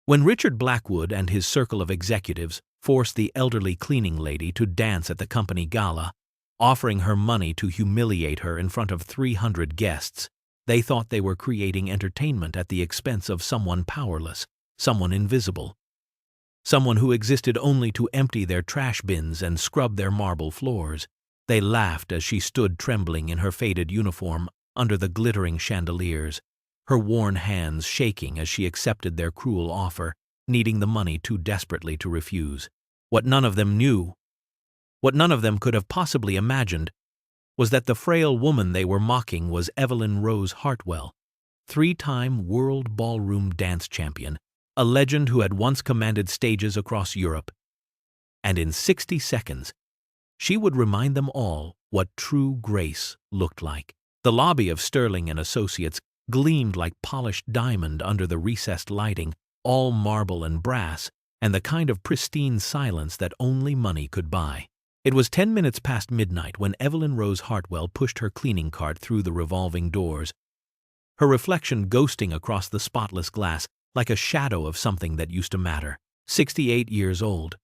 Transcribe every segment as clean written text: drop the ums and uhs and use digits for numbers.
When Richard Blackwood and his circle of executives forced the elderly cleaning lady to dance at the company gala, offering her money to humiliate her in front of 300 guests, they thought they were creating entertainment at the expense of someone powerless, someone invisible, someone who existed only to empty their trash bins and scrub their marble floors. They laughed as she stood trembling in her faded uniform under the glittering chandeliers, her worn hands shaking as she accepted their cruel offer, needing the money too desperately to refuse. What none of them knew, what none of them could have possibly imagined, was that the frail woman they were mocking was Evelyn Rose Hartwell, 3-time world ballroom dance champion, a legend who had once commanded stages across Europe. And in 60 seconds, she would remind them all what true grace looked like. The lobby of Sterling and Associates gleamed like polished diamond under the recessed lighting, all marble and brass, and the kind of pristine silence that only money could buy. It was 10 minutes past midnight when Evelyn Rose Hartwell pushed her cleaning cart through the revolving doors, her reflection ghosting across the spotless glass like a shadow of something that used to matter. 68 years old.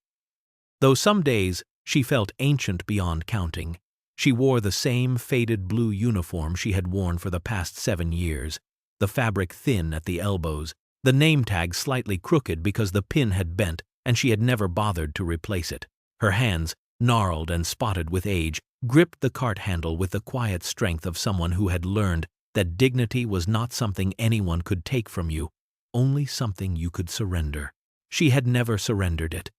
Though some days she felt ancient beyond counting, she wore the same faded blue uniform she had worn for the past 7 years, the fabric thin at the elbows, the name tag slightly crooked because the pin had bent and she had never bothered to replace it. Her hands, gnarled and spotted with age, gripped the cart handle with the quiet strength of someone who had learned that dignity was not something anyone could take from you, only something you could surrender. She had never surrendered it.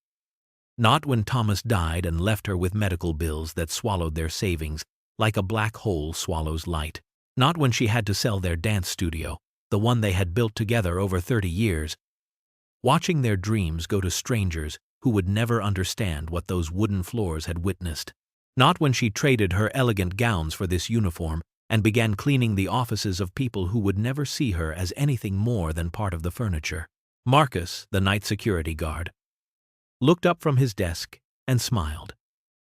Not when Thomas died and left her with medical bills that swallowed their savings, like a black hole swallows light. Not when she had to sell their dance studio, the one they had built together over 30 years, watching their dreams go to strangers who would never understand what those wooden floors had witnessed. Not when she traded her elegant gowns for this uniform and began cleaning the offices of people who would never see her as anything more than part of the furniture. Marcus, the night security guard, looked up from his desk and smiled,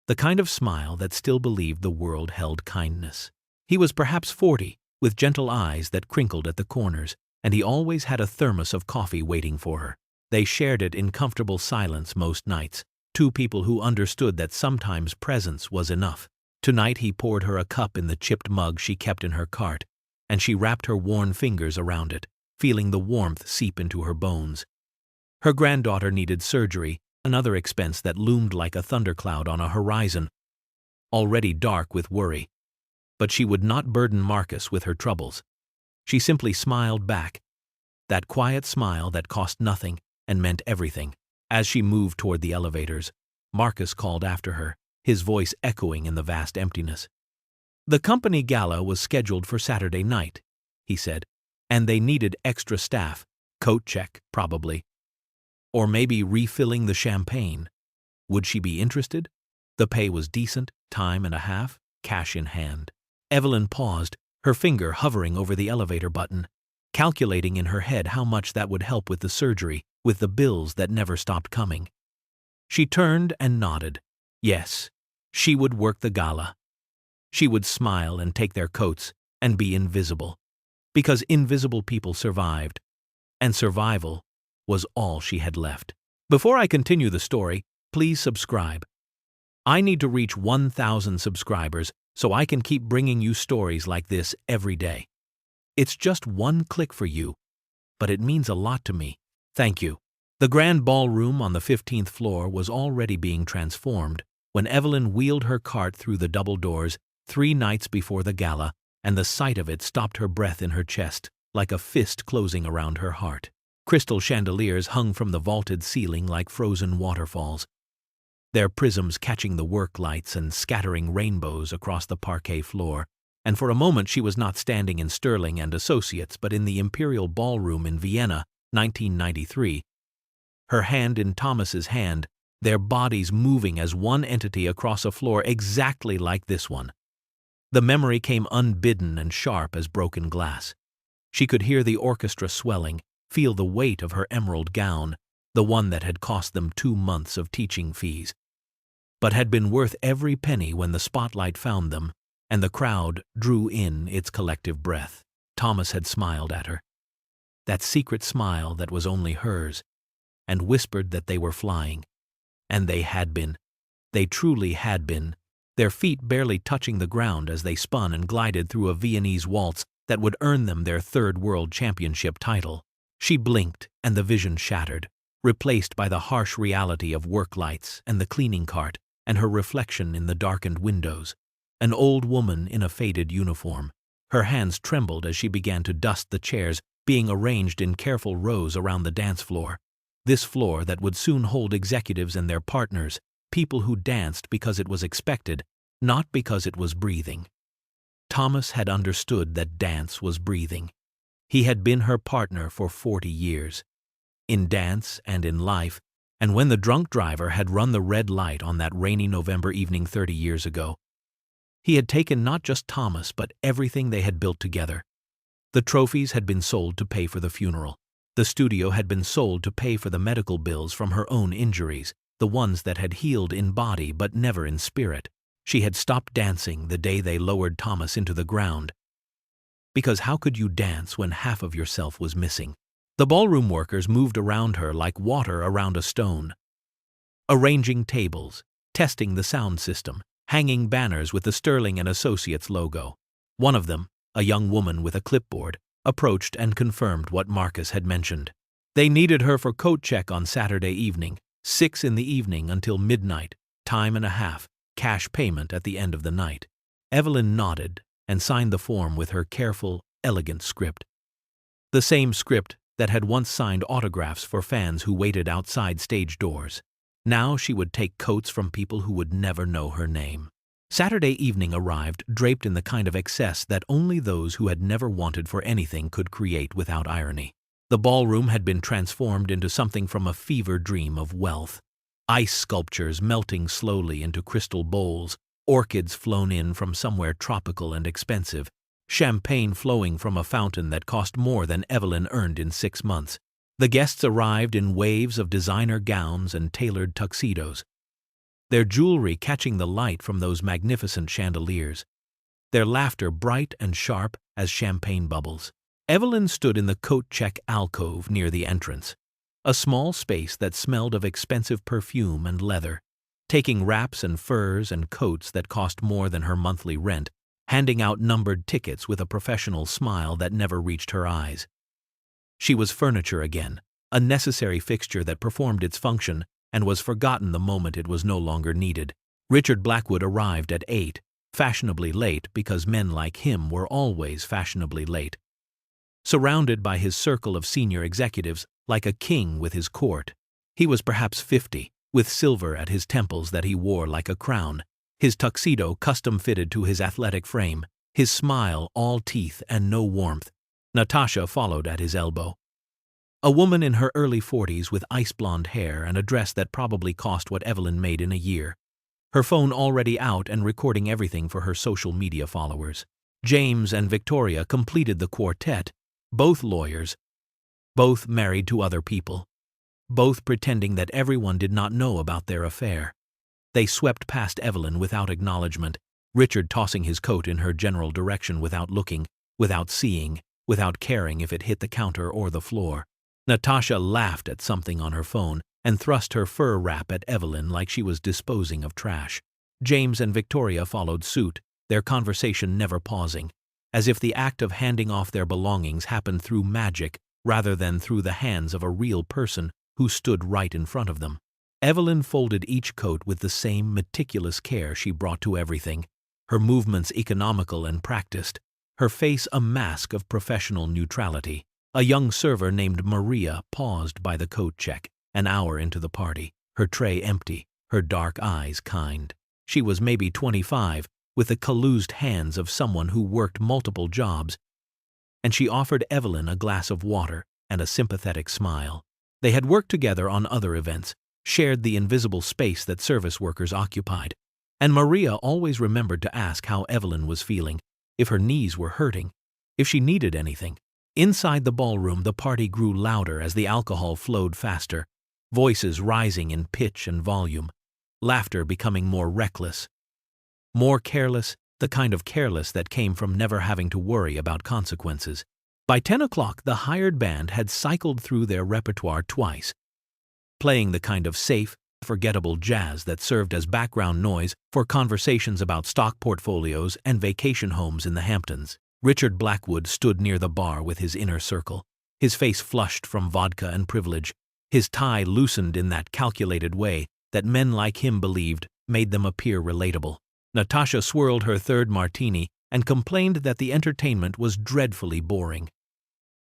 the kind of smile that still believed the world held kindness. He was perhaps 40, with gentle eyes that crinkled at the corners, and he always had a thermos of coffee waiting for her. They shared it in comfortable silence most nights, two people who understood that sometimes presence was enough. Tonight he poured her a cup in the chipped mug she kept in her cart, and she wrapped her worn fingers around it, feeling the warmth seep into her bones. Her granddaughter needed surgery, another expense that loomed like a thundercloud on a horizon, already dark with worry. But she would not burden Marcus with her troubles. She simply smiled back, that quiet smile that cost nothing and meant everything. As she moved toward the elevators, Marcus called after her, his voice echoing in the vast emptiness. The company gala was scheduled for Saturday night, he said, and they needed extra staff, coat check, probably. Or maybe refilling the champagne. Would she be interested? The pay was decent, time and a half, cash in hand. Evelyn paused, her finger hovering over the elevator button, calculating in her head how much that would help with the surgery, with the bills that never stopped coming. She turned and nodded. Yes, she would work the gala. She would smile and take their coats and be invisible. Because invisible people survived, and survival was all she had left. Before I continue the story, please subscribe. I need to reach 1,000 subscribers so I can keep bringing you stories like this every day. It's just one click for you, but it means a lot to me. Thank you. The grand ballroom on the 15th floor was already being transformed when Evelyn wheeled her cart through the double doors 3 nights before the gala, and the sight of it stopped her breath in her chest, like a fist closing around her heart. Crystal chandeliers hung from the vaulted ceiling like frozen waterfalls, their prisms catching the work lights and scattering rainbows across the parquet floor, and for a moment she was not standing in Sterling and Associates but in the Imperial Ballroom in Vienna, 1993, her hand in Thomas's hand, their bodies moving as one entity across a floor exactly like this one. The memory came unbidden and sharp as broken glass. She could hear the orchestra swelling, feel the weight of her emerald gown, the one that had cost them 2 months of teaching fees, but had been worth every penny when the spotlight found them, and the crowd drew in its collective breath. Thomas had smiled at her. That secret smile that was only hers, and whispered that they were flying. And they had been. They truly had been, their feet barely touching the ground as they spun and glided through a Viennese waltz that would earn them their third world championship title. She blinked, and the vision shattered, replaced by the harsh reality of work lights and the cleaning cart and her reflection in the darkened windows. An old woman in a faded uniform. Her hands trembled as she began to dust the chairs being arranged in careful rows around the dance floor. This floor that would soon hold executives and their partners, people who danced because it was expected, not because it was breathing. Thomas had understood that dance was breathing. He had been her partner for 40 years. In dance and in life, and when the drunk driver had run the red light on that rainy November evening 30 years ago, he had taken not just Thomas but everything they had built together. The trophies had been sold to pay for the funeral. The studio had been sold to pay for the medical bills from her own injuries, the ones that had healed in body but never in spirit. She had stopped dancing the day they lowered Thomas into the ground. Because how could you dance when half of yourself was missing? The ballroom workers moved around her like water around a stone, arranging tables, testing the sound system, hanging banners with the Sterling and Associates logo. One of them, a young woman with a clipboard, approached and confirmed what Marcus had mentioned. They needed her for coat check on Saturday evening, 6 in the evening until midnight, time and a half, cash payment at the end of the night. Evelyn nodded and signed the form with her careful, elegant script. The same script that had once signed autographs for fans who waited outside stage doors. Now she would take coats from people who would never know her name. Saturday evening arrived draped in the kind of excess that only those who had never wanted for anything could create without irony. The ballroom had been transformed into something from a fever dream of wealth. Ice sculptures melting slowly into crystal bowls, orchids flown in from somewhere tropical and expensive, champagne flowing from a fountain that cost more than Evelyn earned in 6 months. The guests arrived in waves of designer gowns and tailored tuxedos, their jewelry catching the light from those magnificent chandeliers, their laughter bright and sharp as champagne bubbles. Evelyn stood in the coat-check alcove near the entrance, a small space that smelled of expensive perfume and leather, taking wraps and furs and coats that cost more than her monthly rent, handing out numbered tickets with a professional smile that never reached her eyes. She was furniture again, a necessary fixture that performed its function and was forgotten the moment it was no longer needed. Richard Blackwood arrived at 8, fashionably late because men like him were always fashionably late. Surrounded by his circle of senior executives like a king with his court. He was perhaps 50, with silver at his temples that he wore like a crown, his tuxedo custom-fitted to his athletic frame, his smile all teeth and no warmth. Natasha followed at his elbow. A woman in her early 40s with ice-blonde hair and a dress that probably cost what Evelyn made in a year. Her phone already out and recording everything for her social media followers. James and Victoria completed the quartet, both lawyers, both married to other people, both pretending that everyone did not know about their affair. They swept past Evelyn without acknowledgement, Richard tossing his coat in her general direction without looking, without seeing, without caring if it hit the counter or the floor. Natasha laughed at something on her phone and thrust her fur wrap at Evelyn like she was disposing of trash. James and Victoria followed suit, their conversation never pausing, as if the act of handing off their belongings happened through magic rather than through the hands of a real person who stood right in front of them. Evelyn folded each coat with the same meticulous care she brought to everything, her movements economical and practiced, her face a mask of professional neutrality. A young server named Maria paused by the coat check, an hour into the party, her tray empty, her dark eyes kind. She was maybe 25, with the calloused hands of someone who worked multiple jobs, and she offered Evelyn a glass of water and a sympathetic smile. They had worked together on other events, shared the invisible space that service workers occupied, and Maria always remembered to ask how Evelyn was feeling, if her knees were hurting, if she needed anything. Inside the ballroom, the party grew louder as the alcohol flowed faster, voices rising in pitch and volume, laughter becoming more reckless, more careless, the kind of careless that came from never having to worry about consequences. By 10 o'clock, the hired band had cycled through their repertoire twice, playing the kind of safe, forgettable jazz that served as background noise for conversations about stock portfolios and vacation homes in the Hamptons. Richard Blackwood stood near the bar with his inner circle, his face flushed from vodka and privilege, his tie loosened in that calculated way that men like him believed made them appear relatable. Natasha swirled her third martini and complained that the entertainment was dreadfully boring,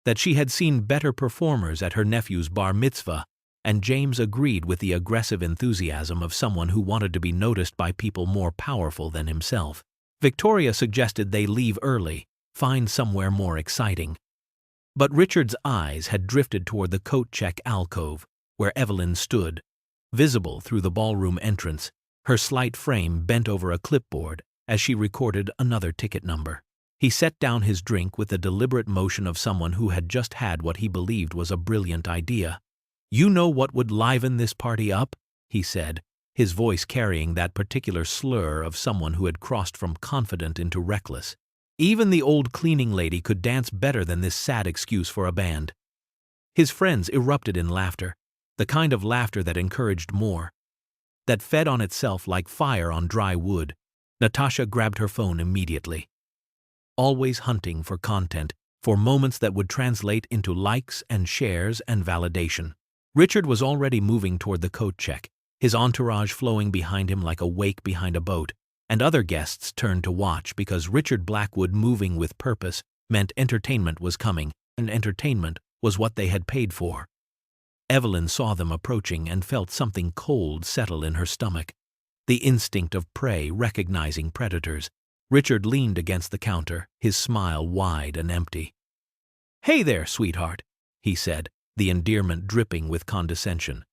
that she had seen better performers at her nephew's bar mitzvah, and James agreed with the aggressive enthusiasm of someone who wanted to be noticed by people more powerful than himself. Victoria suggested they leave early, find somewhere more exciting. But Richard's eyes had drifted toward the coat-check alcove, where Evelyn stood, visible through the ballroom entrance, her slight frame bent over a clipboard as she recorded another ticket number. He set down his drink with the deliberate motion of someone who had just had what he believed was a brilliant idea. "You know what would liven this party up?" he said, his voice carrying that particular slur of someone who had crossed from confident into reckless. Even the old cleaning lady could dance better than this sad excuse for a band. His friends erupted in laughter, the kind of laughter that encouraged more, that fed on itself like fire on dry wood. Natasha grabbed her phone immediately, always hunting for content, for moments that would translate into likes and shares and validation. Richard was already moving toward the coat check, his entourage flowing behind him like a wake behind a boat, and other guests turned to watch because Richard Blackwood moving with purpose meant entertainment was coming, and entertainment was what they had paid for. Evelyn saw them approaching and felt something cold settle in her stomach, the instinct of prey recognizing predators. Richard leaned against the counter, his smile wide and empty. "Hey there, sweetheart," he said, the endearment dripping with condescension.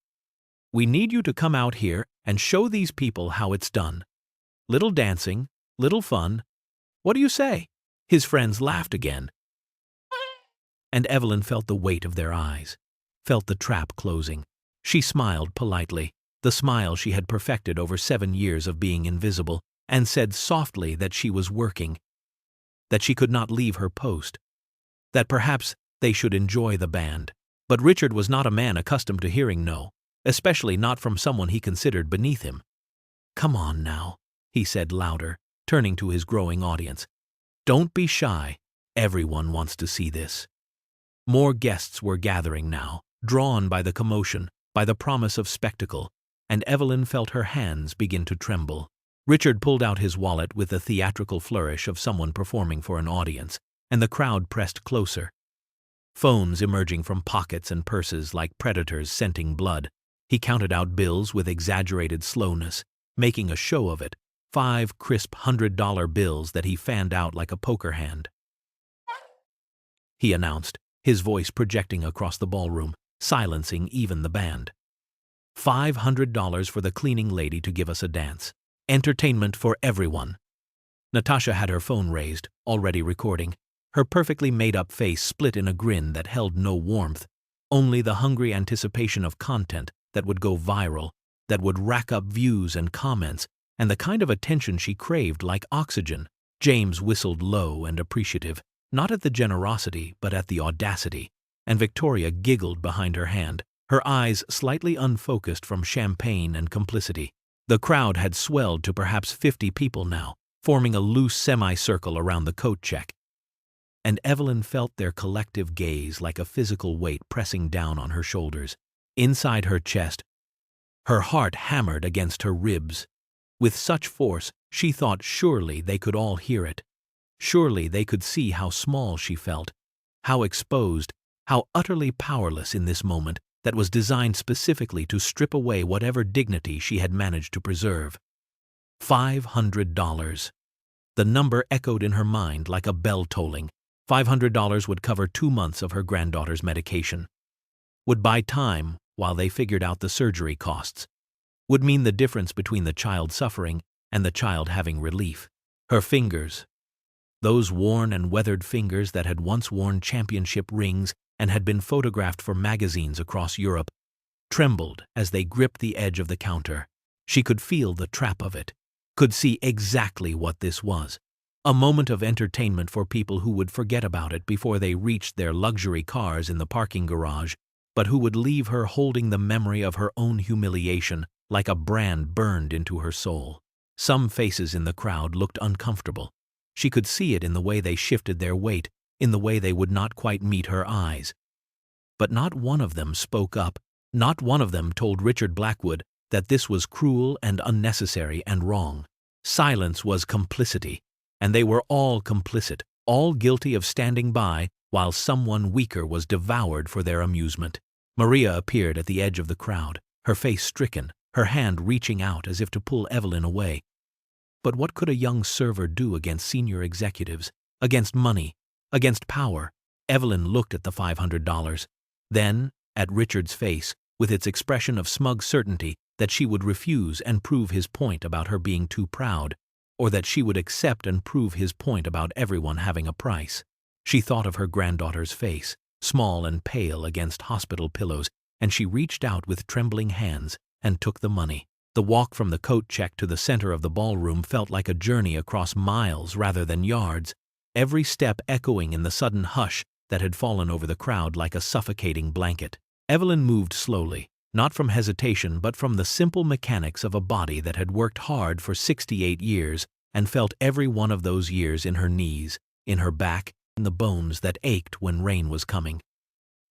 "We need you to come out here and show these people how it's done. Little dancing, little fun. What do you say?" His friends laughed again, and Evelyn felt the weight of their eyes, felt the trap closing. She smiled politely, the smile she had perfected over 7 years of being invisible, and said softly that she was working, that she could not leave her post, that perhaps they should enjoy the band. But Richard was not a man accustomed to hearing no, especially not from someone he considered beneath him. "Come on now," he said louder, turning to his growing audience. "Don't be shy. Everyone wants to see this." More guests were gathering now, drawn by the commotion, by the promise of spectacle, and Evelyn felt her hands begin to tremble. Richard pulled out his wallet with the theatrical flourish of someone performing for an audience, and the crowd pressed closer, phones emerging from pockets and purses like predators scenting blood. He counted out bills with exaggerated slowness, making a show of it, 5 crisp $100 bills that he fanned out like a poker hand. He announced, his voice projecting across the ballroom, silencing even the band. $500 for the cleaning lady to give us a dance. Entertainment for everyone. Natasha had her phone raised, already recording, her perfectly made-up face split in a grin that held no warmth, only the hungry anticipation of content that would go viral, that would rack up views and comments, and the kind of attention she craved like oxygen. James whistled low and appreciative, not at the generosity but at the audacity, and Victoria giggled behind her hand, her eyes slightly unfocused from champagne and complicity. The crowd had swelled to perhaps 50 people now, forming a loose semicircle around the coat check, and Evelyn felt their collective gaze like a physical weight pressing down on her shoulders. Inside her chest, her heart hammered against her ribs. With such force, she thought surely they could all hear it. Surely they could see how small she felt, how exposed, how utterly powerless in this moment that was designed specifically to strip away whatever dignity she had managed to preserve. $500. The number echoed in her mind like a bell tolling. $500 would cover 2 months of her granddaughter's medication, would buy time while they figured out the surgery costs, would mean the difference between the child suffering and the child having relief. Her fingers, those worn and weathered fingers that had once worn championship rings and had been photographed for magazines across Europe, trembled as they gripped the edge of the counter. She could feel the trap of it, could see exactly what this was. A moment of entertainment for people who would forget about it before they reached their luxury cars in the parking garage, but who would leave her holding the memory of her own humiliation like a brand burned into her soul. Some faces in the crowd looked uncomfortable. She could see it in the way they shifted their weight, in the way they would not quite meet her eyes. But not one of them spoke up. Not one of them told Richard Blackwood that this was cruel and unnecessary and wrong. Silence was complicity, and they were all complicit, all guilty of standing by while someone weaker was devoured for their amusement. Maria appeared at the edge of the crowd, her face stricken, her hand reaching out as if to pull Evelyn away. But what could a young server do against senior executives, against money, against power? Evelyn looked at the $500, then at Richard's face with its expression of smug certainty that she would refuse and prove his point about her being too proud, or that she would accept and prove his point about everyone having a price. She thought of her granddaughter's face, small and pale against hospital pillows, and she reached out with trembling hands and took the money. The walk from the coat check to the center of the ballroom felt like a journey across miles rather than yards, every step echoing in the sudden hush that had fallen over the crowd like a suffocating blanket. Evelyn moved slowly, not from hesitation but from the simple mechanics of a body that had worked hard for 68 years and felt every one of those years in her knees, in her back, in the bones that ached when rain was coming.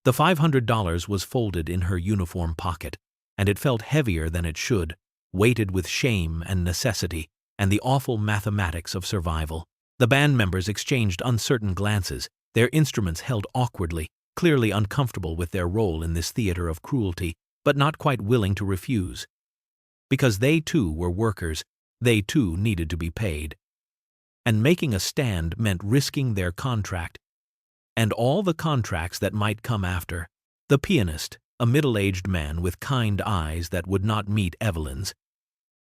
The $500 was folded in her uniform pocket, and it felt heavier than it should, weighted with shame and necessity and the awful mathematics of survival. The band members exchanged uncertain glances, their instruments held awkwardly, clearly uncomfortable with their role in this theater of cruelty, but not quite willing to refuse. Because they too were workers, they too needed to be paid. And making a stand meant risking their contract, and all the contracts that might come after. The pianist, a middle-aged man with kind eyes that would not meet Evelyn's,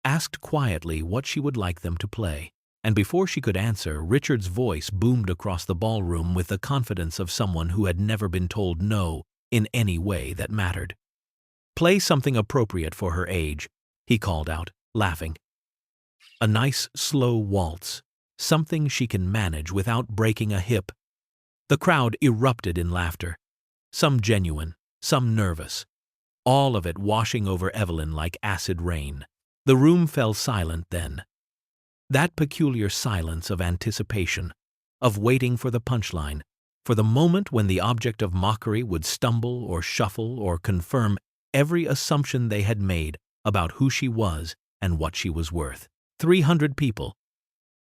asked quietly what she would like them to play. And before she could answer, Richard's voice boomed across the ballroom with the confidence of someone who had never been told no in any way that mattered. "Play something appropriate for her age," he called out, laughing. "A nice, slow waltz, something she can manage without breaking a hip." The crowd erupted in laughter, some genuine, some nervous, all of it washing over Evelyn like acid rain. The room fell silent then. That peculiar silence of anticipation, of waiting for the punchline, for the moment when the object of mockery would stumble or shuffle or confirm every assumption they had made about who she was and what she was worth. 300 people,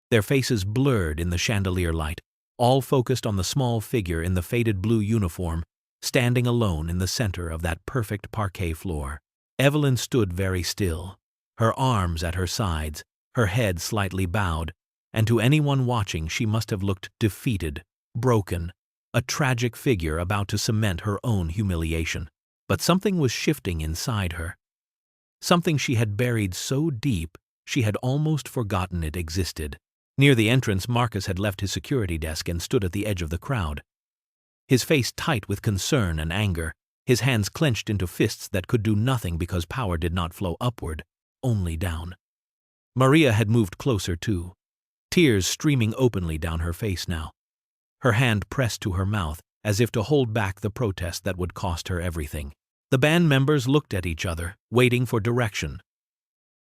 their faces blurred in the chandelier light, all focused on the small figure in the faded blue uniform, standing alone in the center of that perfect parquet floor. Evelyn stood very still, her arms at her sides, her head slightly bowed, and to anyone watching she must have looked defeated, broken, a tragic figure about to cement her own humiliation. But something was shifting inside her, something she had buried so deep she had almost forgotten it existed. Near the entrance, Marcus had left his security desk and stood at the edge of the crowd, his face tight with concern and anger, his hands clenched into fists that could do nothing because power did not flow upward, only down. Maria had moved closer too, tears streaming openly down her face now, her hand pressed to her mouth as if to hold back the protest that would cost her everything. The band members looked at each other, waiting for direction,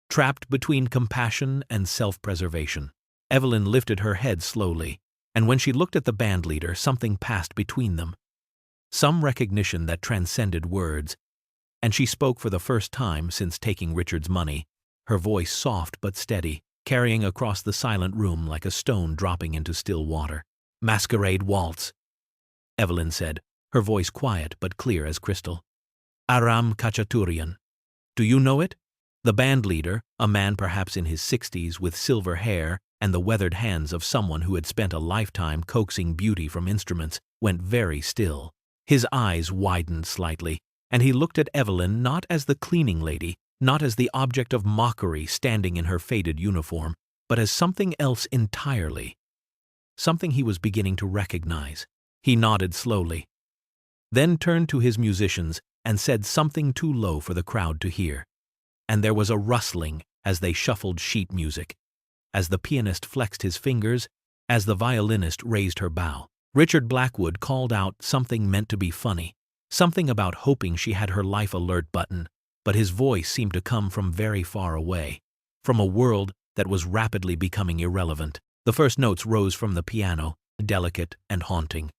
trapped between compassion and self-preservation. Evelyn lifted her head slowly, and when she looked at the band leader, something passed between them, some recognition that transcended words, and she spoke for the first time since taking Richard's money, her voice soft but steady, carrying across the silent room like a stone dropping into still water. "Masquerade waltz," Evelyn said, her voice quiet but clear as crystal. "Aram Khachaturian. Do you know it?" The band leader, a man perhaps in his 60s with silver hair and the weathered hands of someone who had spent a lifetime coaxing beauty from instruments, went very still. His eyes widened slightly, and he looked at Evelyn not as the cleaning lady, not as the object of mockery standing in her faded uniform, but as something else entirely, something he was beginning to recognize. He nodded slowly, then turned to his musicians and said something too low for the crowd to hear. And there was a rustling as they shuffled sheet music, as the pianist flexed his fingers, as the violinist raised her bow. Richard Blackwood called out something meant to be funny, something about hoping she had her life alert button, but his voice seemed to come from very far away, from a world that was rapidly becoming irrelevant. The first notes rose from the piano, delicate and haunting,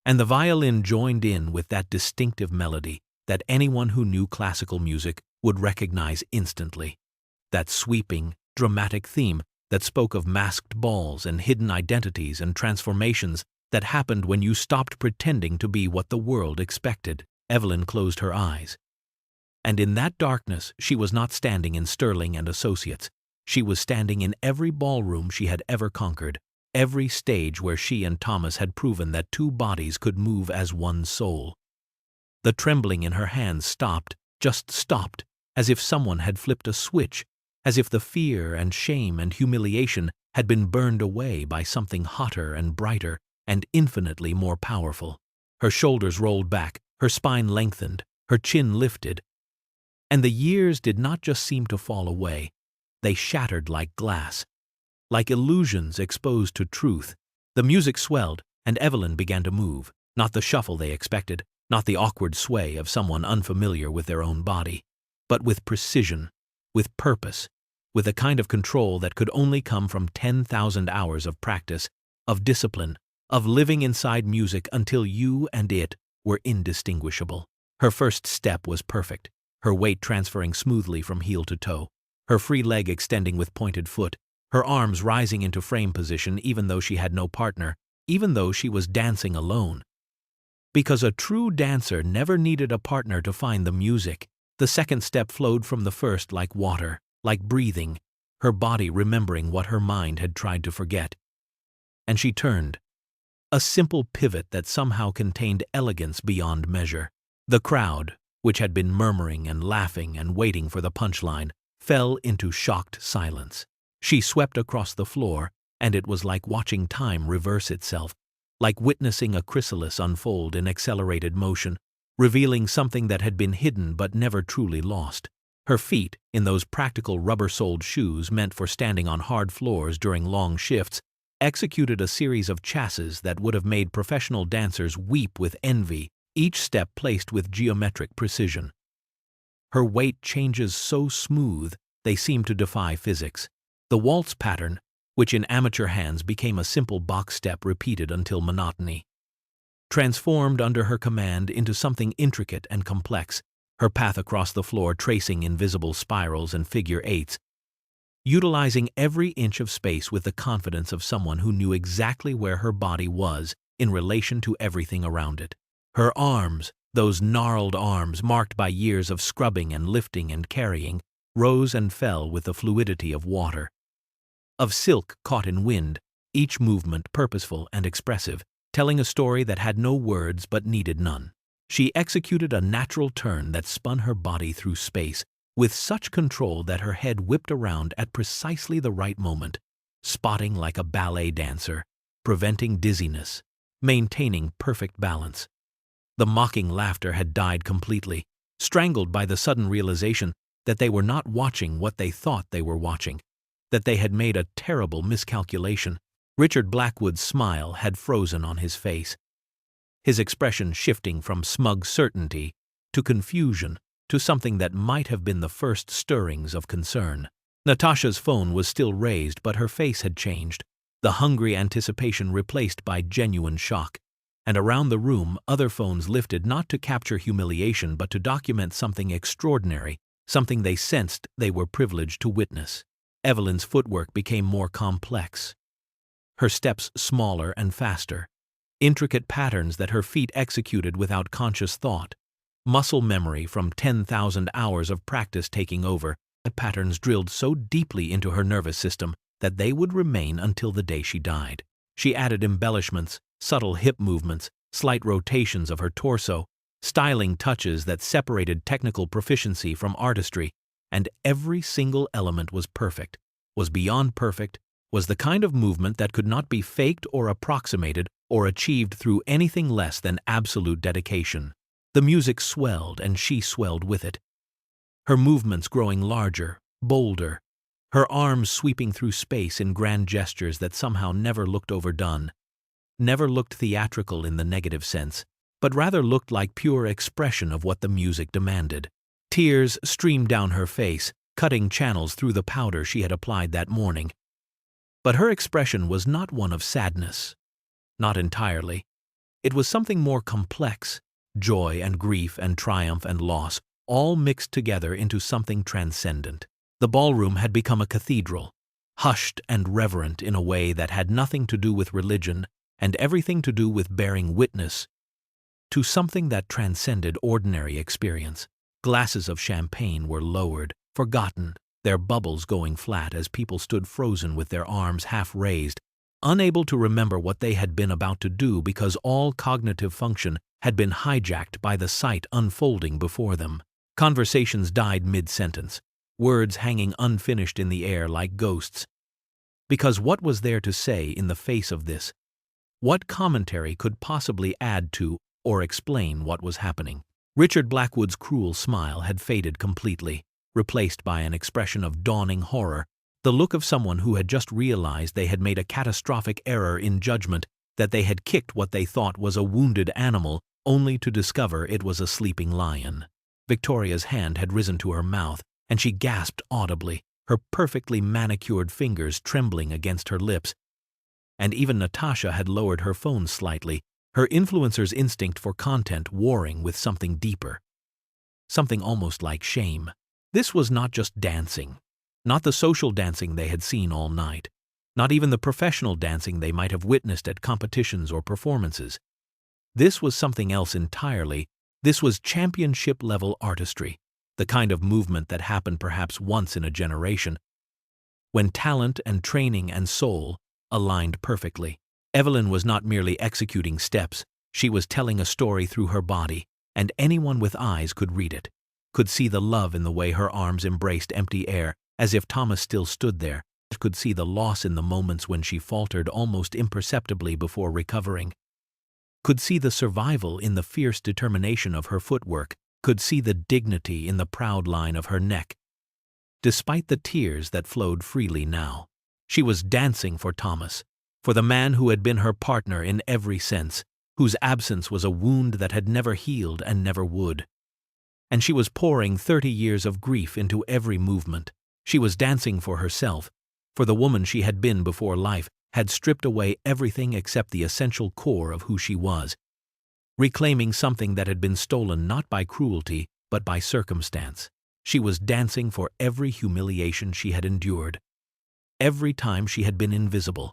and the violin joined in with that distinctive melody that anyone who knew classical music would recognize instantly. That sweeping, dramatic theme that spoke of masked balls and hidden identities and transformations that happened when you stopped pretending to be what the world expected. Evelyn closed her eyes. And in that darkness, she was not standing in Sterling and Associates. She was standing in every ballroom she had ever conquered, every stage where she and Thomas had proven that two bodies could move as one soul. The trembling in her hands stopped, just stopped, as if someone had flipped a switch, as if the fear and shame and humiliation had been burned away by something hotter and brighter and infinitely more powerful. Her shoulders rolled back, her spine lengthened, her chin lifted, and the years did not just seem to fall away. They shattered like glass, like illusions exposed to truth. The music swelled, and Evelyn began to move, not the shuffle they expected, not the awkward sway of someone unfamiliar with their own body, but with precision, with purpose, with a kind of control that could only come from 10,000 hours of practice, of discipline, of living inside music until you and it were indistinguishable. Her first step was perfect, her weight transferring smoothly from heel to toe, her free leg extending with pointed foot, her arms rising into frame position even though she had no partner, even though she was dancing alone. Because a true dancer never needed a partner to find the music. The second step flowed from the first like water, like breathing, her body remembering what her mind had tried to forget. And she turned. A simple pivot that somehow contained elegance beyond measure. The crowd, which had been murmuring and laughing and waiting for the punchline, fell into shocked silence. She swept across the floor, and it was like watching time reverse itself, like witnessing a chrysalis unfold in accelerated motion, revealing something that had been hidden but never truly lost. Her feet, in those practical rubber-soled shoes meant for standing on hard floors during long shifts, executed a series of chasses that would have made professional dancers weep with envy, each step placed with geometric precision. Her weight changes so smooth they seem to defy physics. The waltz pattern, which in amateur hands became a simple box step repeated until monotony, transformed under her command into something intricate and complex, her path across the floor tracing invisible spirals and figure eights, utilizing every inch of space with the confidence of someone who knew exactly where her body was in relation to everything around it. Her arms, those gnarled arms marked by years of scrubbing and lifting and carrying, rose and fell with the fluidity of water, of silk caught in wind, each movement purposeful and expressive, telling a story that had no words but needed none. She executed a natural turn that spun her body through space with such control that her head whipped around at precisely the right moment, spotting like a ballet dancer, preventing dizziness, maintaining perfect balance. The mocking laughter had died completely, strangled by the sudden realization that they were not watching what they thought they were watching, that they had made a terrible miscalculation. Richard Blackwood's smile had frozen on his face, his expression shifting from smug certainty to confusion to something that might have been the first stirrings of concern. Natasha's phone was still raised, but her face had changed, the hungry anticipation replaced by genuine shock. And around the room, other phones lifted not to capture humiliation but to document something extraordinary, something they sensed they were privileged to witness. Evelyn's footwork became more complex, her steps smaller and faster, intricate patterns that her feet executed without conscious thought, muscle memory from 10,000 hours of practice taking over, the patterns drilled so deeply into her nervous system that they would remain until the day she died. She added embellishments, subtle hip movements, slight rotations of her torso, styling touches that separated technical proficiency from artistry, and every single element was perfect, was beyond perfect, was the kind of movement that could not be faked or approximated or achieved through anything less than absolute dedication. The music swelled and she swelled with it, her movements growing larger, bolder, her arms sweeping through space in grand gestures that somehow never looked overdone, never looked theatrical in the negative sense, but rather looked like pure expression of what the music demanded. Tears streamed down her face, cutting channels through the powder she had applied that morning. But her expression was not one of sadness. Not entirely. It was something more complex, joy and grief and triumph and loss, all mixed together into something transcendent. The ballroom had become a cathedral, hushed and reverent in a way that had nothing to do with religion and everything to do with bearing witness to something that transcended ordinary experience. Glasses of champagne were lowered, forgotten, their bubbles going flat as people stood frozen with their arms half raised, unable to remember what they had been about to do because all cognitive function had been hijacked by the sight unfolding before them. Conversations died mid-sentence, words hanging unfinished in the air like ghosts. Because what was there to say in the face of this? What commentary could possibly add to or explain what was happening? Richard Blackwood's cruel smile had faded completely, replaced by an expression of dawning horror, the look of someone who had just realized they had made a catastrophic error in judgment, that they had kicked what they thought was a wounded animal, only to discover it was a sleeping lion. Victoria's hand had risen to her mouth, and she gasped audibly, her perfectly manicured fingers trembling against her lips. And even Natasha had lowered her phone slightly, her influencer's instinct for content warring with something deeper. Something almost like shame. This was not just dancing. Not the social dancing they had seen all night. Not even the professional dancing they might have witnessed at competitions or performances. This was something else entirely. This was championship-level artistry, the kind of movement that happened perhaps once in a generation, when talent and training and soul aligned perfectly. Evelyn was not merely executing steps, she was telling a story through her body, and anyone with eyes could read it, could see the love in the way her arms embraced empty air, as if Thomas still stood there, could see the loss in the moments when she faltered almost imperceptibly before recovering, could see the survival in the fierce determination of her footwork, could see the dignity in the proud line of her neck. Despite the tears that flowed freely now, she was dancing for Thomas, for the man who had been her partner in every sense, whose absence was a wound that had never healed and never would. And she was pouring 30 years of grief into every movement. She was dancing for herself, for the woman she had been before life had stripped away everything except the essential core of who she was, reclaiming something that had been stolen not by cruelty but by circumstance. She was dancing for every humiliation she had endured, every time she had been invisible,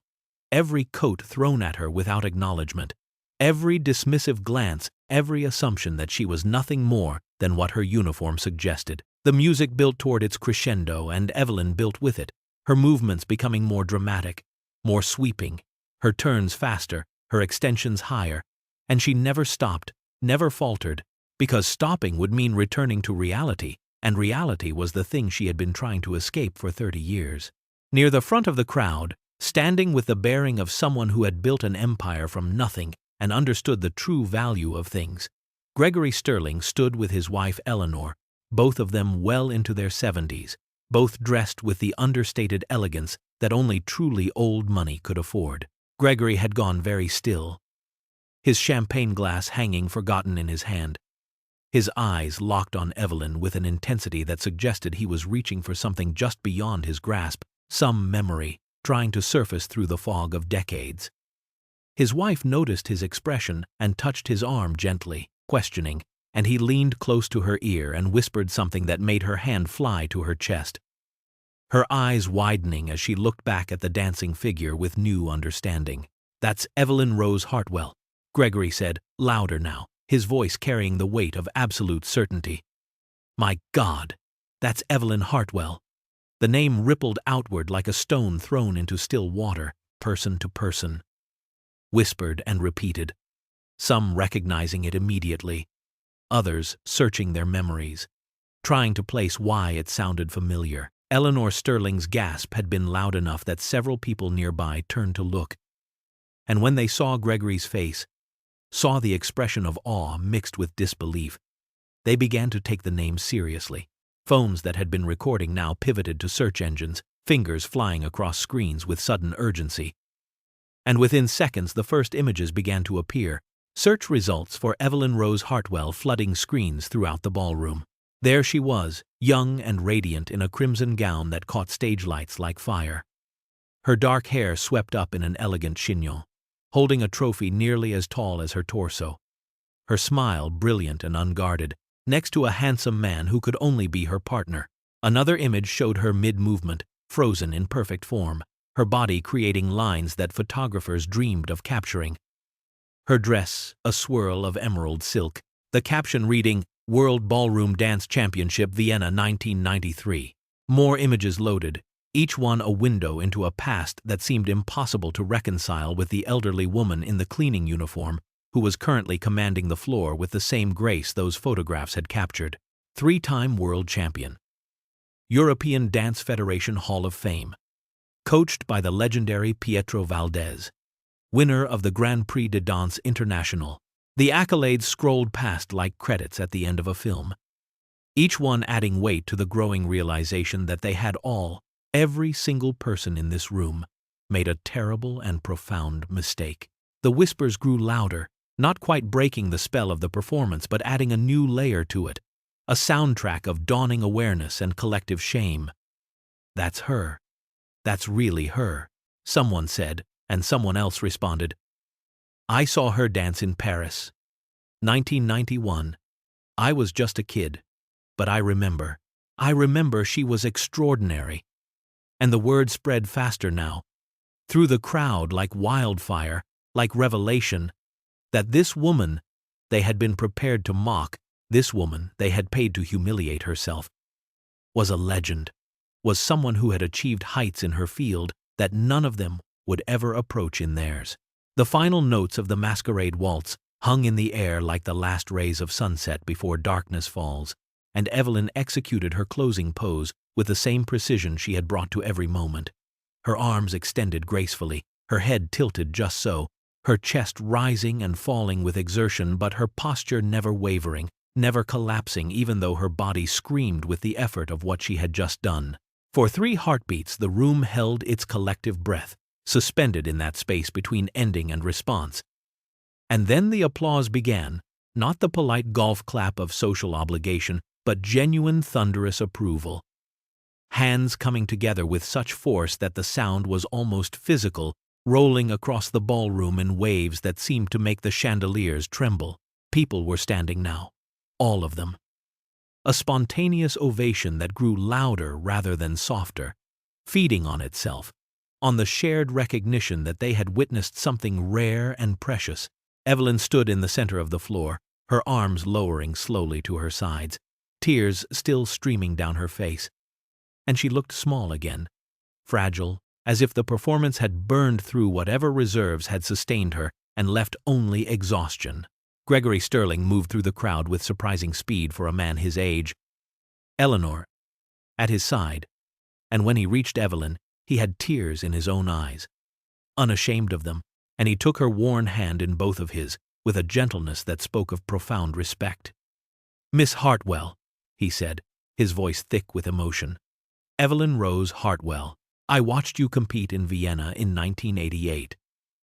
every coat thrown at her without acknowledgement, every dismissive glance, every assumption that she was nothing more than what her uniform suggested. The music built toward its crescendo, and Evelyn built with it, her movements becoming more dramatic, more sweeping, her turns faster, her extensions higher, and she never stopped, never faltered, because stopping would mean returning to reality, and reality was the thing she had been trying to escape for 30 years. Near the front of the crowd, standing with the bearing of someone who had built an empire from nothing and understood the true value of things, Gregory Sterling stood with his wife Eleanor, both of them well into their 70s, both dressed with the understated elegance that only truly old money could afford. Gregory had gone very still, his champagne glass hanging forgotten in his hand, his eyes locked on Evelyn with an intensity that suggested he was reaching for something just beyond his grasp, some memory, trying to surface through the fog of decades. His wife noticed his expression and touched his arm gently, questioning, and he leaned close to her ear and whispered something that made her hand fly to her chest. Her eyes widening as she looked back at the dancing figure with new understanding. "That's Evelyn Rose Hartwell," Gregory said, louder now, his voice carrying the weight of absolute certainty. "My God, that's Evelyn Hartwell." The name rippled outward like a stone thrown into still water, person to person. Whispered and repeated, some recognizing it immediately, others searching their memories, trying to place why it sounded familiar. Eleanor Sterling's gasp had been loud enough that several people nearby turned to look, and when they saw Gregory's face, saw the expression of awe mixed with disbelief, they began to take the name seriously. Phones that had been recording now pivoted to search engines, fingers flying across screens with sudden urgency. And within seconds the first images began to appear, Search results for Evelyn Rose Hartwell flooding screens throughout the ballroom. There she was, young and radiant in a crimson gown that caught stage lights like fire. Her dark hair swept up in an elegant chignon, holding a trophy nearly as tall as her torso. Her smile brilliant and unguarded, next to a handsome man who could only be her partner. Another image showed her mid-movement, frozen in perfect form, her body creating lines that photographers dreamed of capturing. Her dress, a swirl of emerald silk, the caption reading, World Ballroom Dance Championship Vienna 1993. More images loaded, each one a window into a past that seemed impossible to reconcile with the elderly woman in the cleaning uniform, who was currently commanding the floor with the same grace those photographs had captured. Three-time world champion. European Dance Federation Hall of Fame. Coached by the legendary Pietro Valdez. Winner of the Grand Prix de Danse International. The accolades scrolled past like credits at the end of a film. Each one adding weight to the growing realization that they had all, every single person in this room, made a terrible and profound mistake. The whispers grew louder, not quite breaking the spell of the performance but adding a new layer to it, a soundtrack of dawning awareness and collective shame. That's her. That's really her, someone said, and someone else responded. I saw her dance in Paris. 1991. I was just a kid, but I remember she was extraordinary. And the word spread faster now, through the crowd like wildfire, like revelation, that this woman they had been prepared to mock, this woman they had paid to humiliate herself, was a legend, was someone who had achieved heights in her field that none of them would ever approach in theirs. The final notes of the masquerade waltz hung in the air like the last rays of sunset before darkness falls, and Evelyn executed her closing pose with the same precision she had brought to every moment. Her arms extended gracefully, her head tilted just so, her chest rising and falling with exertion, but her posture never wavering, never collapsing even though her body screamed with the effort of what she had just done. For 3 heartbeats the room held its collective breath, suspended in that space between ending and response. And then the applause began, not the polite golf clap of social obligation, but genuine thunderous approval. Hands coming together with such force that the sound was almost physical, rolling across the ballroom in waves that seemed to make the chandeliers tremble. People were standing now, all of them. A spontaneous ovation that grew louder rather than softer, feeding on itself, on the shared recognition that they had witnessed something rare and precious. Evelyn stood in the center of the floor, her arms lowering slowly to her sides, tears still streaming down her face. And she looked small again, fragile, as if the performance had burned through whatever reserves had sustained her and left only exhaustion. Gregory Sterling moved through the crowd with surprising speed for a man his age. Eleanor, at his side, and when he reached Evelyn, he had tears in his own eyes, unashamed of them, and he took her worn hand in both of his, with a gentleness that spoke of profound respect. Miss Hartwell, he said, his voice thick with emotion. Evelyn Rose Hartwell, I watched you compete in Vienna in 1988.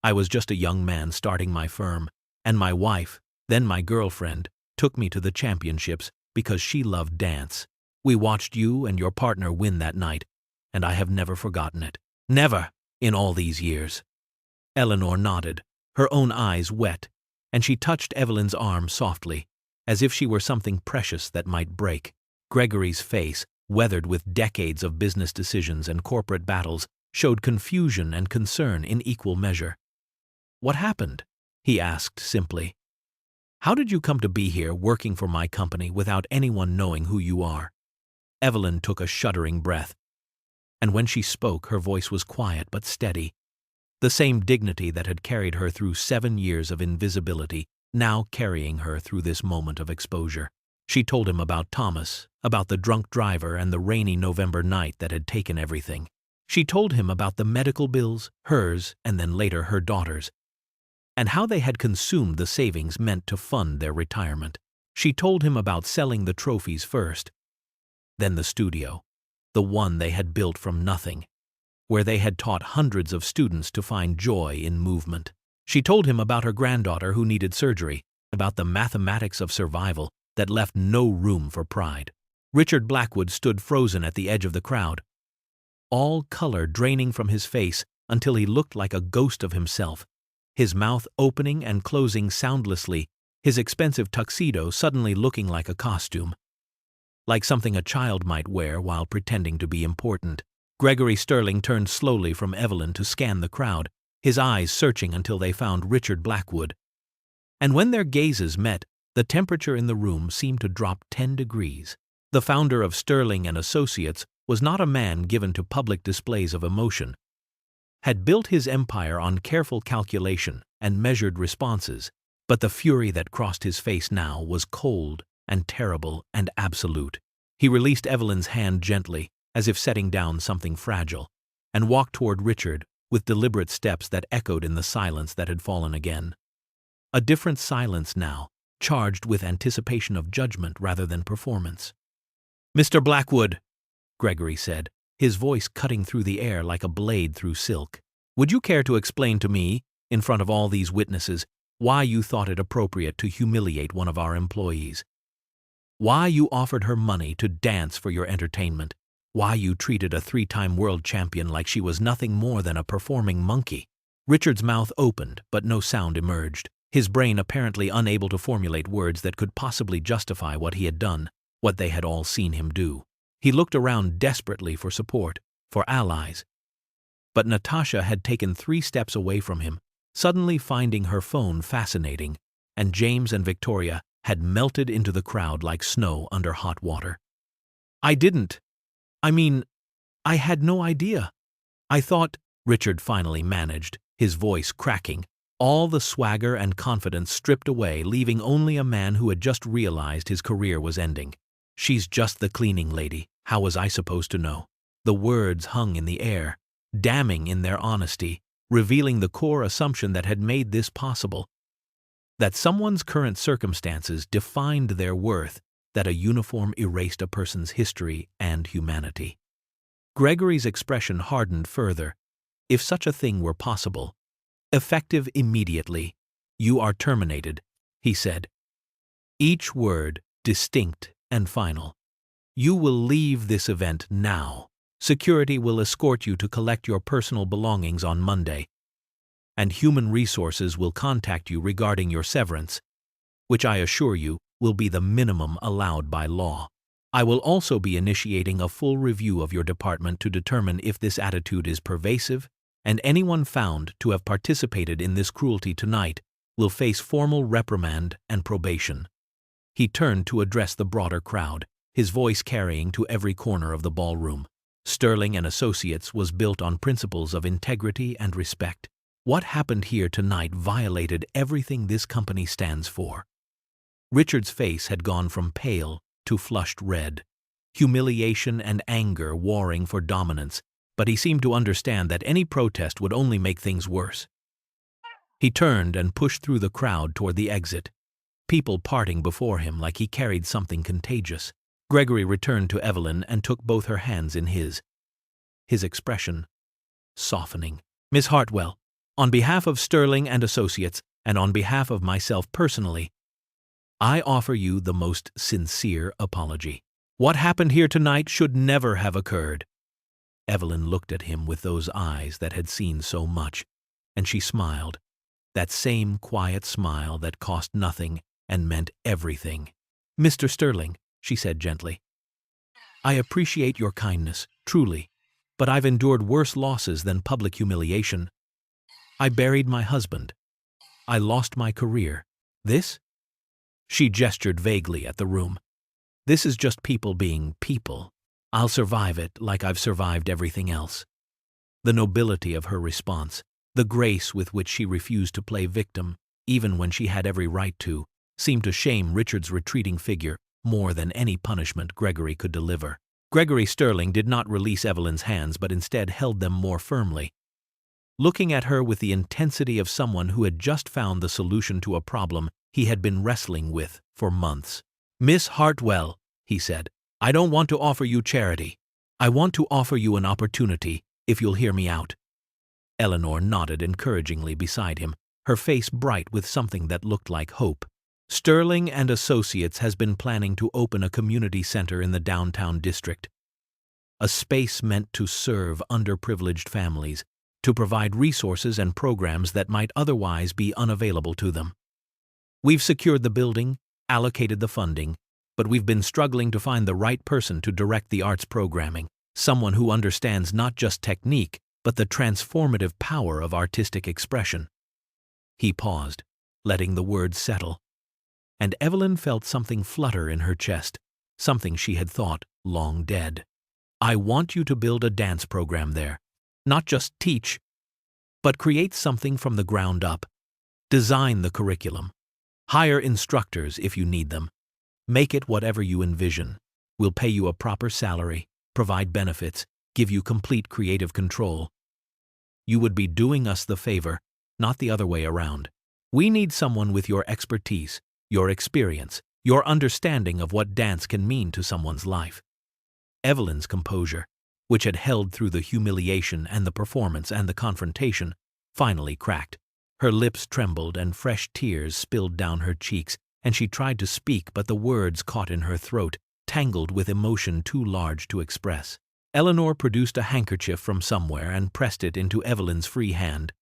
I was just a young man starting my firm, and my wife, then my girlfriend, took me to the championships because she loved dance. We watched you and your partner win that night, and I have never forgotten it. Never, in all these years. Eleanor nodded, her own eyes wet, and she touched Evelyn's arm softly, as if she were something precious that might break. Gregory's face, weathered with decades of business decisions and corporate battles, showed confusion and concern in equal measure. What happened? He asked simply. How did you come to be here working for my company without anyone knowing who you are? Evelyn took a shuddering breath, and when she spoke her voice was quiet but steady. The same dignity that had carried her through 7 years of invisibility, now carrying her through this moment of exposure. She told him about Thomas, about the drunk driver and the rainy November night that had taken everything. She told him about the medical bills, hers and then later her daughter's, and how they had consumed the savings meant to fund their retirement. She told him about selling the trophies first, then the studio, the one they had built from nothing, where they had taught hundreds of students to find joy in movement. She told him about her granddaughter who needed surgery, about the mathematics of survival that left no room for pride. Richard Blackwood stood frozen at the edge of the crowd, all color draining from his face until he looked like a ghost of himself, his mouth opening and closing soundlessly, his expensive tuxedo suddenly looking like a costume, like something a child might wear while pretending to be important. Gregory Sterling turned slowly from Evelyn to scan the crowd, his eyes searching until they found Richard Blackwood. And when their gazes met, the temperature in the room seemed to drop 10 degrees. The founder of Sterling and Associates was not a man given to public displays of emotion, had built his empire on careful calculation and measured responses, but the fury that crossed his face now was cold and terrible and absolute. He released Evelyn's hand gently, as if setting down something fragile, and walked toward Richard with deliberate steps that echoed in the silence that had fallen again. A different silence now, charged with anticipation of judgment rather than performance. "Mr. Blackwood," Gregory said, his voice cutting through the air like a blade through silk, "would you care to explain to me, in front of all these witnesses, why you thought it appropriate to humiliate one of our employees? Why you offered her money to dance for your entertainment? Why you treated a 3-time world champion like she was nothing more than a performing monkey?" Richard's mouth opened, but no sound emerged, his brain apparently unable to formulate words that could possibly justify what he had done, what they had all seen him do. He looked around desperately for support, for allies. But Natasha had taken 3 steps away from him, suddenly finding her phone fascinating, and James and Victoria had melted into the crowd like snow under hot water. "I had no idea. I thought," Richard finally managed, his voice cracking, all the swagger and confidence stripped away, leaving only a man who had just realized his career was ending. "She's just the cleaning lady. How was I supposed to know?" The words hung in the air, damning in their honesty, revealing the core assumption that had made this possible, that someone's current circumstances defined their worth, that a uniform erased a person's history and humanity. Gregory's expression hardened further. If such a thing were possible, effective immediately, "You are terminated," he said. Each word distinct and final. "You will leave this event now. Security will escort you to collect your personal belongings on Monday, and Human Resources will contact you regarding your severance, which I assure you will be the minimum allowed by law. I will also be initiating a full review of your department to determine if this attitude is pervasive, and anyone found to have participated in this cruelty tonight will face formal reprimand and probation." He turned to address the broader crowd, his voice carrying to every corner of the ballroom. Sterling and Associates was built on principles of integrity and respect. What happened here tonight violated everything this company stands for. Richard's face had gone from pale to flushed red, humiliation and anger warring for dominance, but he seemed to understand that any protest would only make things worse. He turned and pushed through the crowd toward the exit, people parting before him like he carried something contagious. Gregory returned to Evelyn and took both her hands in his expression softening. "Miss Hartwell, on behalf of Sterling and Associates, and on behalf of myself personally, I offer you the most sincere apology. What happened here tonight should never have occurred." Evelyn looked at him with those eyes that had seen so much, and she smiled, that same quiet smile that cost nothing and meant everything. "Mr. Sterling," she said gently, "I appreciate your kindness, truly, but I've endured worse losses than public humiliation. I buried my husband. I lost my career. This?" She gestured vaguely at the room. "This is just people being people. I'll survive it like I've survived everything else." The nobility of her response, the grace with which she refused to play victim, even when she had every right to, seemed to shame Richard's retreating figure more than any punishment Gregory could deliver. Gregory Sterling did not release Evelyn's hands but instead held them more firmly, looking at her with the intensity of someone who had just found the solution to a problem he had been wrestling with for months. "Miss Hartwell," he said, "I don't want to offer you charity. I want to offer you an opportunity, if you'll hear me out." Eleanor nodded encouragingly beside him, her face bright with something that looked like hope. Sterling and Associates has been planning to open a community center in the downtown district. A space meant to serve underprivileged families, to provide resources and programs that might otherwise be unavailable to them. We've secured the building, allocated the funding, but we've been struggling to find the right person to direct the arts programming, someone who understands not just technique, but the transformative power of artistic expression. He paused, letting the words settle. And Evelyn felt something flutter in her chest, something she had thought long dead. I want you to build a dance program there. Not just teach, but create something from the ground up. Design the curriculum. Hire instructors if you need them. Make it whatever you envision. We'll pay you a proper salary, provide benefits, give you complete creative control. You would be doing us the favor, not the other way around. We need someone with your expertise, your experience, your understanding of what dance can mean to someone's life. Evelyn's composure, which had held through the humiliation and the performance and the confrontation, finally cracked. Her lips trembled and fresh tears spilled down her cheeks, and she tried to speak, but the words caught in her throat, tangled with emotion too large to express. Eleanor produced a handkerchief from somewhere and pressed it into Evelyn's free hand.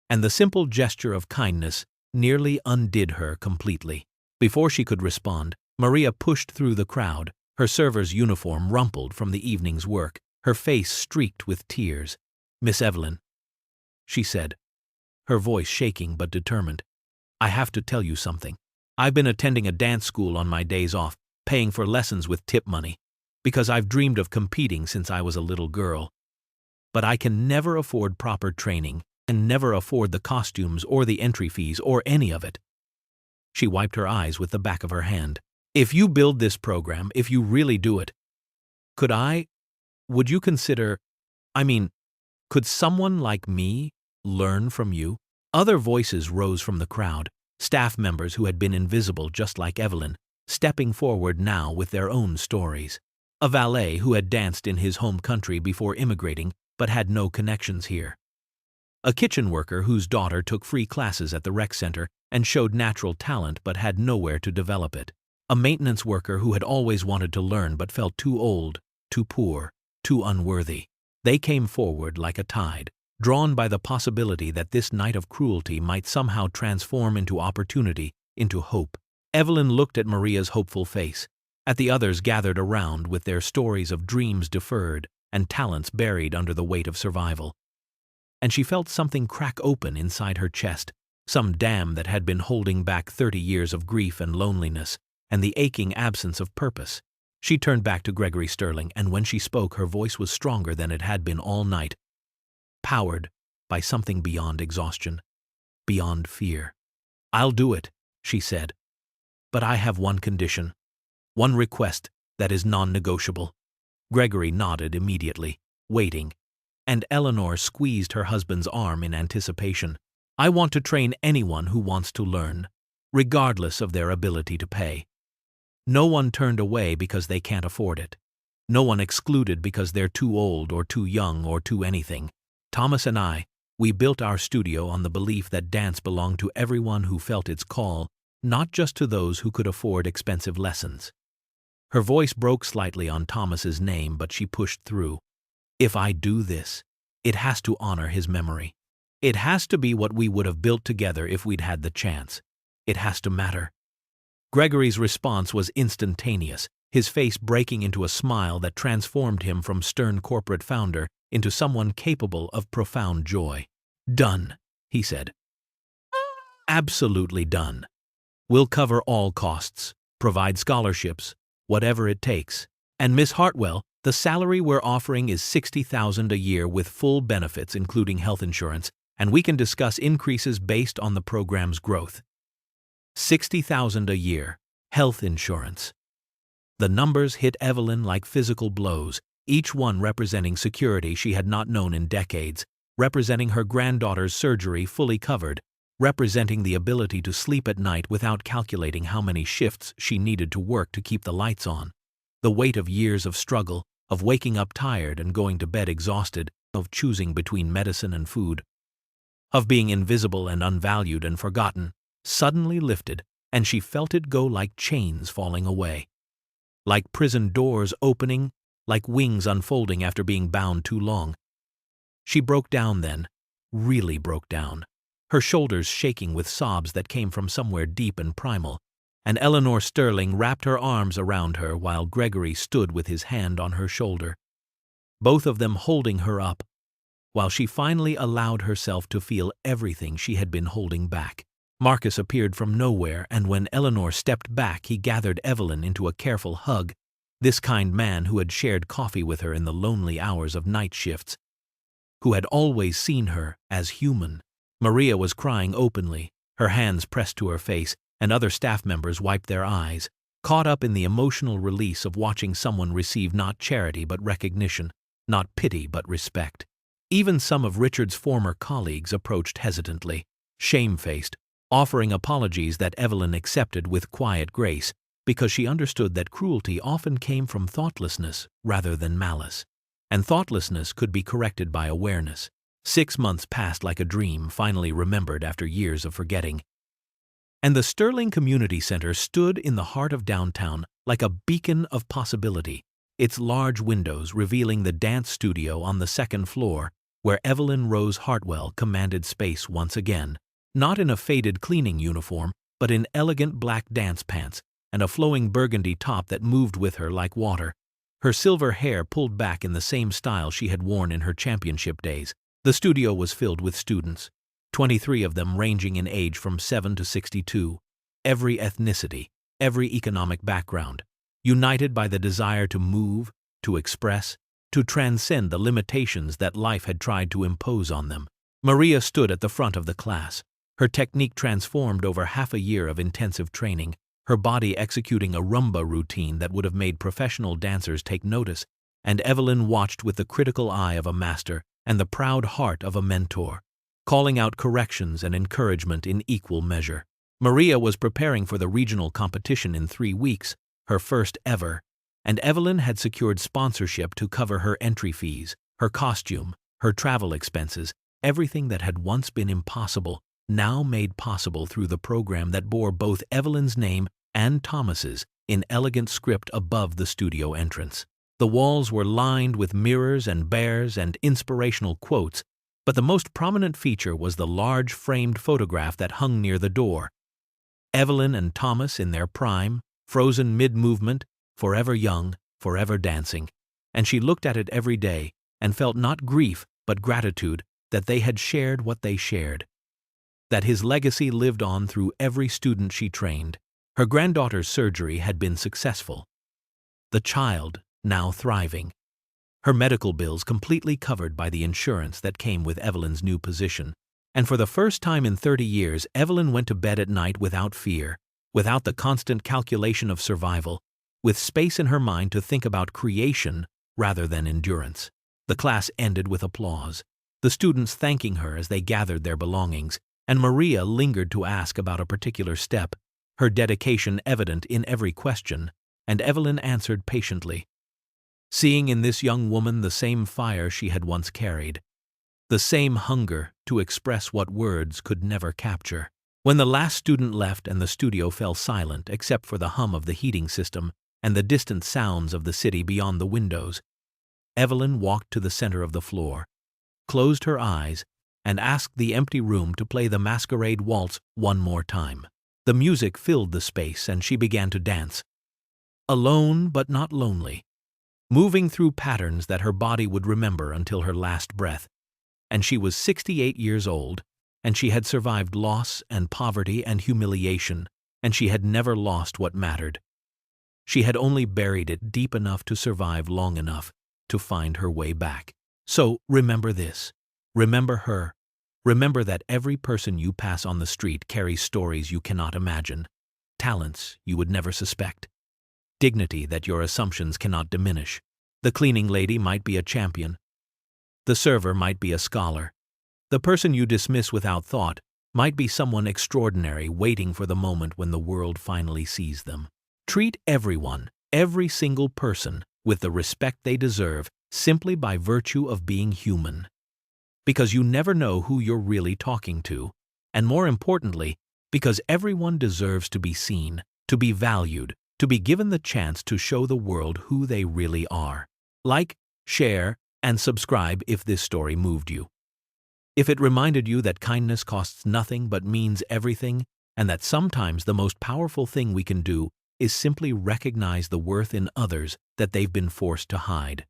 And the simple gesture of kindness nearly undid her completely. Before she could respond, Maria pushed through the crowd, her server's uniform rumpled from the evening's work, her face streaked with tears. "Miss Evelyn," she said, her voice shaking but determined, "I have to tell you something. I've been attending a dance school on my days off, paying for lessons with tip money, because I've dreamed of competing since I was a little girl. But I can never afford proper training and never afford the costumes or the entry fees or any of it." She wiped her eyes with the back of her hand. "If you build this program, if you really do it, would you consider, could someone like me learn from you?" Other voices rose from the crowd, staff members who had been invisible just like Evelyn, stepping forward now with their own stories. A valet who had danced in his home country before immigrating but had no connections here. A kitchen worker whose daughter took free classes at the rec center and showed natural talent but had nowhere to develop it. A maintenance worker who had always wanted to learn but felt too old, too poor, too unworthy. They came forward like a tide, drawn by the possibility that this night of cruelty might somehow transform into opportunity, into hope. Evelyn looked at Maria's hopeful face, at the others gathered around with their stories of dreams deferred and talents buried under the weight of survival. And she felt something crack open inside her chest, some dam that had been holding back 30 years of grief and loneliness, and the aching absence of purpose. She turned back to Gregory Sterling, and when she spoke, her voice was stronger than it had been all night, powered by something beyond exhaustion, beyond fear. "I'll do it," she said. "But I have one condition, one request that is non-negotiable." Gregory nodded immediately, waiting, and Eleanor squeezed her husband's arm in anticipation. "I want to train anyone who wants to learn, regardless of their ability to pay. No one turned away because they can't afford it. No one excluded because they're too old or too young or too anything. Thomas and I, we built our studio on the belief that dance belonged to everyone who felt its call, not just to those who could afford expensive lessons." Her voice broke slightly on Thomas's name, but she pushed through. "If I do this, it has to honor his memory. It has to be what we would have built together if we'd had the chance. It has to matter." Gregory's response was instantaneous, his face breaking into a smile that transformed him from stern corporate founder into someone capable of profound joy. "Done," he said. "Absolutely done. We'll cover all costs, provide scholarships, whatever it takes. And Miss Hartwell, the salary we're offering is $60,000 a year with full benefits including health insurance, and we can discuss increases based on the program's growth." $60,000 a year, health insurance. The numbers hit Evelyn like physical blows, each one representing security she had not known in decades, representing her granddaughter's surgery fully covered, representing the ability to sleep at night without calculating how many shifts she needed to work to keep the lights on, the weight of years of struggle, of waking up tired and going to bed exhausted, of choosing between medicine and food. of being invisible and unvalued and forgotten, suddenly lifted, and she felt it go like chains falling away. Like prison doors opening, like wings unfolding after being bound too long. She broke down then, really broke down, her shoulders shaking with sobs that came from somewhere deep and primal, and Eleanor Sterling wrapped her arms around her while Gregory stood with his hand on her shoulder, both of them holding her up, while she finally allowed herself to feel everything she had been holding back. Marcus appeared from nowhere, and when Eleanor stepped back, he gathered Evelyn into a careful hug, this kind man who had shared coffee with her in the lonely hours of night shifts, who had always seen her as human. Maria was crying openly, her hands pressed to her face, and other staff members wiped their eyes, caught up in the emotional release of watching someone receive not charity but recognition, not pity but respect. Even some of Richard's former colleagues approached hesitantly, shamefaced, offering apologies that Evelyn accepted with quiet grace, because she understood that cruelty often came from thoughtlessness rather than malice. And thoughtlessness could be corrected by awareness. 6 months passed like a dream, finally remembered after years of forgetting. And the Sterling Community Center stood in the heart of downtown like a beacon of possibility, its large windows revealing the dance studio on the 2nd floor, where Evelyn Rose Hartwell commanded space once again, not in a faded cleaning uniform, but in elegant black dance pants and a flowing burgundy top that moved with her like water, her silver hair pulled back in the same style she had worn in her championship days. The studio was filled with students, 23 of them ranging in age from 7 to 62, every ethnicity, every economic background, united by the desire to move, to express, to transcend the limitations that life had tried to impose on them. Maria stood at the front of the class, her technique transformed over half a year of intensive training, her body executing a rumba routine that would have made professional dancers take notice, and Evelyn watched with the critical eye of a master and the proud heart of a mentor, calling out corrections and encouragement in equal measure. Maria was preparing for the regional competition in 3 weeks, her first ever, and Evelyn had secured sponsorship to cover her entry fees, her costume, her travel expenses, everything that had once been impossible, now made possible through the program that bore both Evelyn's name and Thomas's in elegant script above the studio entrance. The walls were lined with mirrors and bears and inspirational quotes, but the most prominent feature was the large framed photograph that hung near the door. Evelyn and Thomas in their prime, frozen mid-movement, forever young, forever dancing, and she looked at it every day and felt not grief but gratitude that they had shared what they shared, that his legacy lived on through every student she trained. Her granddaughter's surgery had been successful. The child, now thriving. Her medical bills completely covered by the insurance that came with Evelyn's new position. And for the first time in 30 years, Evelyn went to bed at night without fear, without the constant calculation of survival, with space in her mind to think about creation rather than endurance. The class ended with applause, the students thanking her as they gathered their belongings, and Maria lingered to ask about a particular step, her dedication evident in every question, and Evelyn answered patiently, seeing in this young woman the same fire she had once carried, the same hunger to express what words could never capture. When the last student left and the studio fell silent except for the hum of the heating system and the distant sounds of the city beyond the windows, Evelyn walked to the center of the floor, closed her eyes, and asked the empty room to play the Masquerade Waltz one more time. The music filled the space and she began to dance, alone but not lonely, moving through patterns that her body would remember until her last breath. And she was 68 years old, and she had survived loss and poverty and humiliation, and she had never lost what mattered. She had only buried it deep enough to survive long enough to find her way back. So remember this. Remember her. Remember that every person you pass on the street carries stories you cannot imagine, talents you would never suspect, dignity that your assumptions cannot diminish. The cleaning lady might be a champion. The server might be a scholar. The person you dismiss without thought might be someone extraordinary waiting for the moment when the world finally sees them. Treat everyone, every single person, with the respect they deserve simply by virtue of being human. because you never know who you're really talking to, and more importantly, because everyone deserves to be seen, to be valued, to be given the chance to show the world who they really are. Like, share, and subscribe if this story moved you. If it reminded you that kindness costs nothing but means everything, and that sometimes the most powerful thing we can do is simply recognize the worth in others that they've been forced to hide.